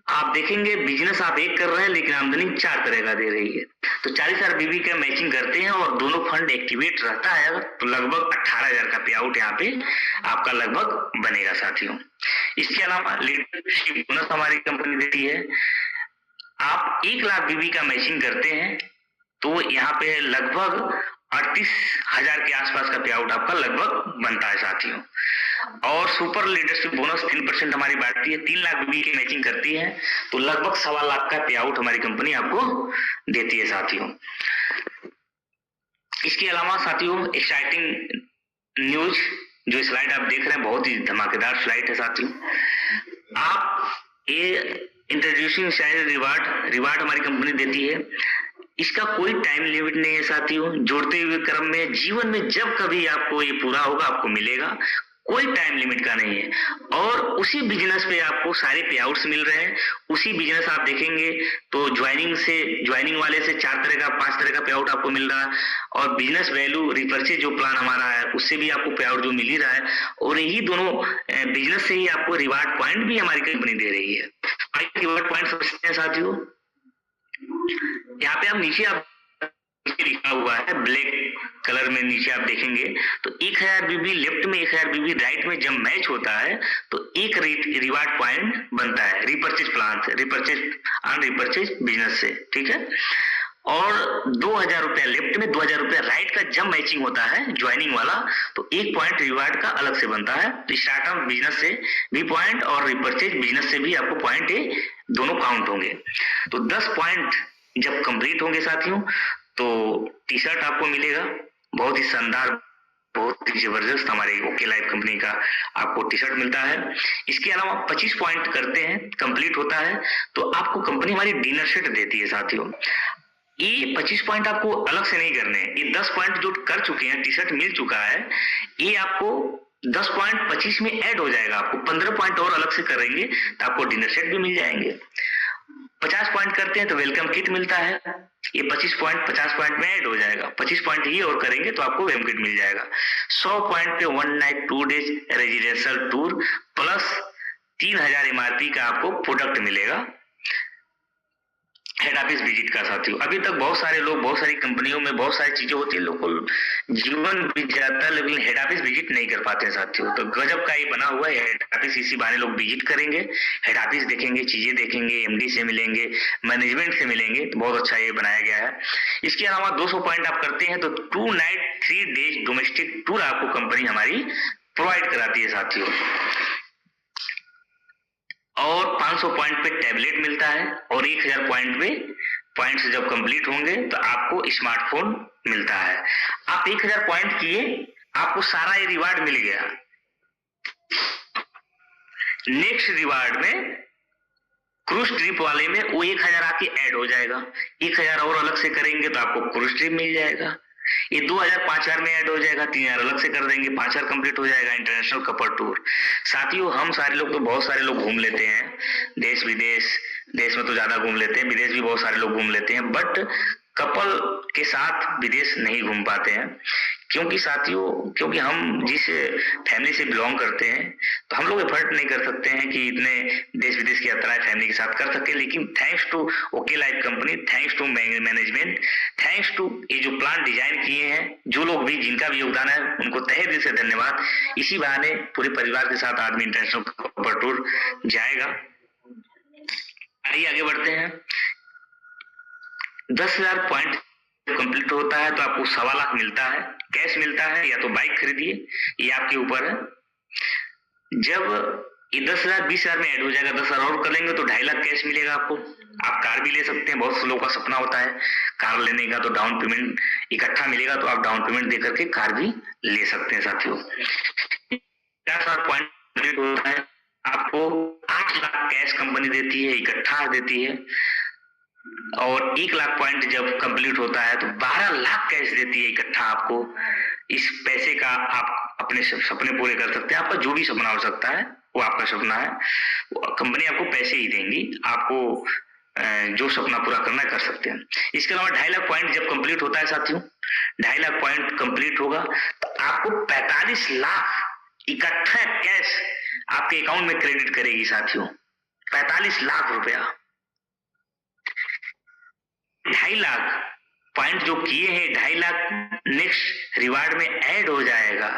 A: आप देखेंगे बिजनेस आप एक कर रहे हैं लेकिन आमदनी 4 तरह का दे रही है। तो 40,000 बीबी का मैचिंग करते हैं और दोनों फंड एक्टिवेट रहता है तो लगभग 18,000 का पे आउट यहाँ पे आपका लगभग बनेगा साथियों। इसके अलावा लीडरशिप बोनस हमारी कंपनी देती है। आप 1 लाख बीबी का मैचिंग करते हैं तो यहाँ पे लगभग 38,000 के आसपास का पे आउट आपका लगभग बनता है साथियों। और सुपर लीडरशिप बोनस 3% हमारी बांटती है, 3 लाख बीबी की मैचिंग करती है, तो लगभग 1.25 लाख का पे आउट हमारी कंपनी आपको देती है साथियों। इसके अलावा साथियों एक्साइटिंग न्यूज, जो स्लाइड आप देख रहे हैं बहुत ही धमाकेदार स्लाइड है साथियों। आप ये इंट्रोड्यूसिंग रिवार्ड हमारी कंपनी देती है, इसका कोई टाइम लिमिट नहीं है साथियों। जोड़ते हुए क्रम में जीवन में जब कभी आपको ये पूरा होगा आपको मिलेगा, कोई टाइम लिमिट का नहीं है। और उसी बिजनेस पे आपको सारे पे आउट्स मिल रहे हैं। उसी बिजनेस आप देखेंगे तो ज्वाइनिंग वाले से 4 तरह का 5 तरह का पे आउट आपको मिल रहा है, और बिजनेस वैल्यू रिपर्चेज जो प्लान हमारा है उससे भी आपको पे आउट जो मिल ही रहा है, और यही दोनों बिजनेस से ही आपको रिवार्ड पॉइंट भी हमारी कंपनी दे रही है। रिवार्ड पॉइंट समझते हैं साथियों। यहाँ पे आप नीचे लिखा हुआ है ब्लैक कलर में, नीचे आप देखेंगे तो 1000 बीबी लेफ्ट में 1000 बीबी राइट में जब मैच होता है तो एक रिवार्ड पॉइंट बनता है रिपर्चेज प्लान से, रिपर्चेज बिजनेस से, ठीक है। और 2000 रुपया लेफ्ट में 2000 रुपया राइट का जब मैचिंग होता है ज्वाइनिंग वाला तो 1 पॉइंट रिवार्ड का अलग से बनता है। तो स्टार्टअप बिजनेस से भी पॉइंट और रिपर्चेज बिजनेस से भी आपको पॉइंट दोनों काउंट होंगे। तो 10 पॉइंट जब कंप्लीट होंगे साथियों तो टी शर्ट आपको मिलेगा, बहुत ही शानदार, बहुत ही जबरदस्त हमारे ओके लाइफ कंपनी का आपको टी शर्ट मिलता है। इसके अलावा 25 पॉइंट करते हैं कंप्लीट होता है तो आपको कंपनी हमारी डिनर सेट देती है साथियों। ये 25 पॉइंट आपको अलग से नहीं करने, ये 10 पॉइंट जो कर चुके हैं, टी शर्ट मिल चुका है, ये आपको 10 पॉइंट 25 में ऐड हो जाएगा। आपको 15 पॉइंट और अलग से करेंगे तो आपको डिनर सेट भी मिल जाएंगे। 50 पॉइंट करते हैं तो वेलकम किट मिलता है, ये 25 पॉइंट 50 पॉइंट में ऐड हो जाएगा। 25 पॉइंट ये और करेंगे तो आपको वेलकम किट मिल जाएगा। 100 पॉइंट पे 1 night 2 days residential tour plus 3000 MRP का आपको प्रोडक्ट मिलेगा हेड ऑफिस विजिट का साथियों। अभी तक बहुत सारे लोग, बहुत सारी कंपनियों में बहुत सारी चीजें होती है, लोग जीवन बीत जाता है लेकिन हेड ऑफिस विजिट नहीं कर पाते हैं साथियों। तो गजब का ये बना हुआ है हेड ऑफिस, इसी बहाने लोग विजिट करेंगे, हेड ऑफिस देखेंगे, चीजें देखेंगे, एमडी से मिलेंगे, मैनेजमेंट से मिलेंगे, तो बहुत अच्छा ये बनाया गया है। इसके अलावा 200 पॉइंट आप करते हैं तो 2 नाइट 3 डेज डोमेस्टिक टूर आपको कंपनी हमारी प्रोवाइड कराती है साथियों। और 500 पॉइंट पे टैबलेट मिलता है, और 1000 पॉइंट पे पॉइंट्स जब कंप्लीट होंगे तो आपको स्मार्टफोन मिलता है। आप 1000 पॉइंट किए, आपको सारा ये रिवार्ड मिल गया। नेक्स्ट रिवार्ड में क्रूज ट्रिप वाले में वो 1000 आके ऐड हो जाएगा, 1000 और अलग से करेंगे तो आपको क्रूज ट्रिप मिल जाएगा। ये 2000 5000 में ऐड हो जाएगा, 3000 अलग से कर देंगे, 5000 कंप्लीट हो जाएगा इंटरनेशनल कपल टूर। साथियों हम सारे लोग तो बहुत सारे लोग घूम लेते हैं देश विदेश, देश में तो ज्यादा घूम लेते हैं, विदेश भी बहुत सारे लोग घूम लेते हैं, बट कपल के साथ विदेश नहीं घूम पाते हैं। क्योंकि साथियों, क्योंकि हम जिस फैमिली से बिलोंग करते हैं तो हम लोग एफर्ट नहीं कर सकते हैं कि इतने देश विदेश की यात्राएं फैमिली के साथ कर सके। लेकिन thanks to okay life company, thanks to management, thanks to ये जो प्लान डिजाइन किए हैं, जो लोग भी जिनका भी योगदान है उनको तहे दिल से धन्यवाद। इसी बहाने पूरे परिवार के साथ आदमी इंटरनेशनल कपल टूर जाएगा। आइए आगे बढ़ते हैं। 10,000 पॉइंट कंप्लीट होता है तो आपको 1.25 लाख मिलता है, कैश मिलता है, या तो बाइक खरीदिए, ये आपके ऊपर है। जब ये 10,000 20,000 में ऐड हो जाएगा, 10,000 और कर लेंगे तो 2.5 लाख कैश मिलेगा आपको। आप कार भी ले सकते हैं, बहुत से लोगों का सपना होता है कार लेने का, तो डाउन पेमेंट इकट्ठा मिलेगा तो आप डाउन पेमेंट देकर के कार भी ले सकते हैं साथियों। 50,000 पॉइंट कंप्लीट होता है, आपको 8 लाख कैश कंपनी देती है, इकट्ठा देती है। और 1 लाख पॉइंट जब कंप्लीट होता है तो 12 लाख कैश देती है इकट्ठा आपको। इस पैसे का आप अपने सपने पूरे कर सकते हैं, आपका जो भी सपना हो सकता है वो आपका सपना है, कंपनी आपको पैसे ही देंगी, आपको जो सपना पूरा करना है कर सकते हैं। इसके अलावा 2.5 लाख पॉइंट जब कंप्लीट होता है साथियों, 2.5 लाख पॉइंट कंप्लीट होगा तो आपको 45 लाख इकट्ठा कैश आपके अकाउंट में क्रेडिट करेगी साथियों। 45 लाख रुपया, 2.5 लाख पॉइंट जो किए हैं, 2.5 लाख नेक्स्ट रिवार्ड में ऐड हो जाएगा।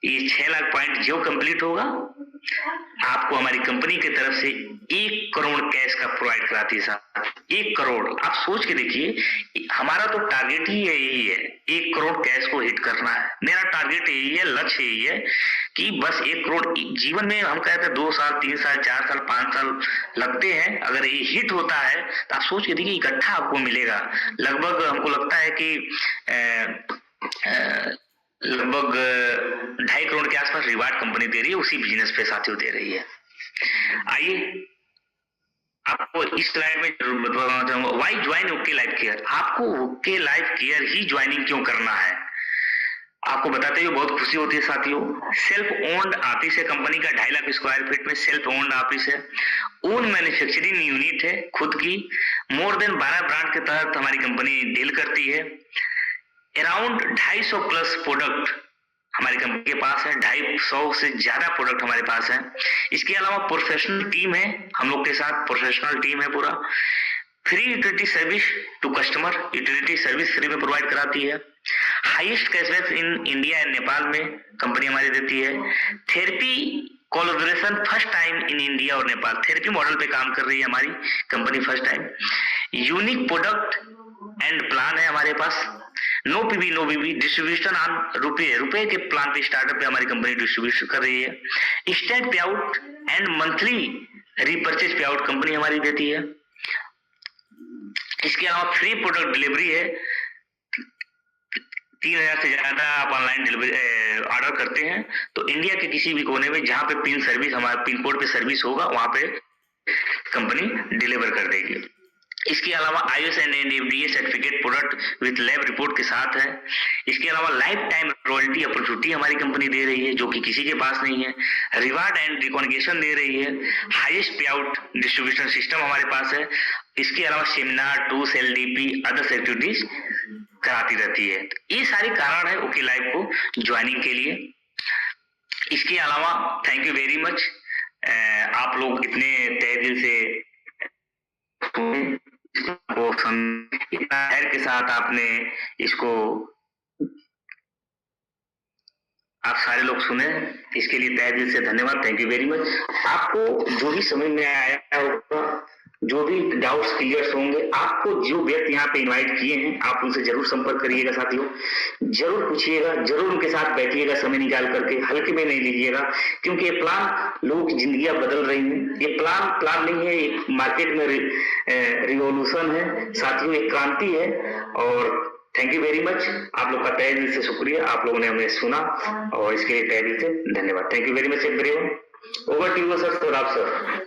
A: ये 6 लाख पॉइंट जो कंप्लीट होगा, आपको हमारी कंपनी की तरफ से 1 करोड़ कैश का प्रोवाइड कराती है साहब। 1 करोड़, आप सोच के देखिए, हमारा तो टारगेट ही यही है, 1 करोड़ कैश को हिट करना है। मेरा टारगेट यही है, लक्ष्य यही है कि बस 1 करोड़ जीवन में, हम कहते हैं 2 साल, 3 साल, 4 साल, 5 साल लगते हैं, अगर ये हिट होता है तो आप सोच के देखिए इकट्ठा आपको मिलेगा। लगभग हमको लगता है कि लगभग 2.5 करोड़ के आसपास रिवार्ड कंपनी दे रही है, उसी बिजनेस पे साथियों दे रही है। आइए आपको इस स्लाइड में जरूर बताना चाहूंगा, why join okay life care. आपको ओके लाइफ केयर ही ज्वाइनिंग क्यों करना है, आपको बताते हुए बहुत खुशी होती है साथियों। सेल्फ ओन्ड ऑफिस है कंपनी का, 2.5 लाख स्क्वायर फीट में सेल्फ ओन्ड ऑफिस है। ओन मैन्युफैक्चरिंग यूनिट है खुद की। मोर देन 12 ब्रांड के तहत हमारी कंपनी डील करती है। अराउंड 250 प्लस प्रोडक्ट हमारी कंपनी के पास है, 250 से ज्यादा प्रोडक्ट हमारे पास है। इसके अलावा प्रोफेशनल टीम है हम लोग के साथ, प्रोफेशनल टीम है पूरा। Free utility service to customer, utility service free में प्रोवाइड कराती है। Highest cashback in India and Nepal में कंपनी हमारी देती है। Therapy collaboration first time in India और नेपाल, थेरेपी मॉडल पे काम कर रही है हमारी company first time. Unique product and plan है हमारे पास। No PV no BB, distribution on रुपए के प्लान पे स्टार्टअप पे हमारी कंपनी डिस्ट्रीब्यूशन कर रही है। इंस्टेंट पे आउट एंड मंथली रीपर्चेज पे आउट कंपनी हमारी देती है। इसके अलावा फ्री प्रोडक्ट डिलीवरी है। 3000 से ज्यादा आप ऑनलाइन डिलीवरी ऑर्डर करते हैं तो इंडिया के किसी भी कोने में जहां पे पिन सर्विस, हमारा पिन कोड पे सर्विस होगा, वहां पे कंपनी डिलीवर कर देगी। इसके अलावा IS and FDA certificate product with lab report के साथ है। इसके अलावा लाइफ टाइम रॉयल्टी अपॉर्चुनिटी हमारी कंपनी दे रही है जो कि किसी के पास नहीं है। रिवार्ड एंड रिकॉग्निशन दे रही है। हाईएस्ट पे आउट डिस्ट्रीब्यूशन सिस्टम हमारे पास है। इसके अलावा seminar, tours, LDP, other activities कराती रहती है। ये सारे कारण है ओके लाइफ को ज्वाइनिंग के लिए। इसके अलावा थैंक यू वेरी मच, आप लोग इतने तहे दिल से इतना धैर्य के साथ आपने इसको आप सारे लोग सुने, इसके लिए तहे दिल से धन्यवाद, थैंक यू वेरी मच। आपको जो भी समझ में आया होगा, जो भी डाउट्स क्लियर होंगे, आपको जो व्यक्ति यहाँ पे इनवाइट किए हैं आप उनसे जरूर संपर्क करिएगा साथियों, जरूर पूछिएगा, जरूर उनके साथ बैठिएगा समय निकाल करके, हल्के में नहीं लीजिएगा, क्योंकि ये प्लान लोगों की जिंदगियां बदल रही हैं। ये प्लान नहीं है, एक मार्केट में रिवॉल्यूशन है साथियों, एक क्रांति है। और थैंक यू वेरी मच, आप लोग का तहे दिल से शुक्रिया, आप लोगों ने हमें सुना और इसके लिए तहे दिल से धन्यवाद। Thank you very much everyone. Over to you sir, Saurabh sir.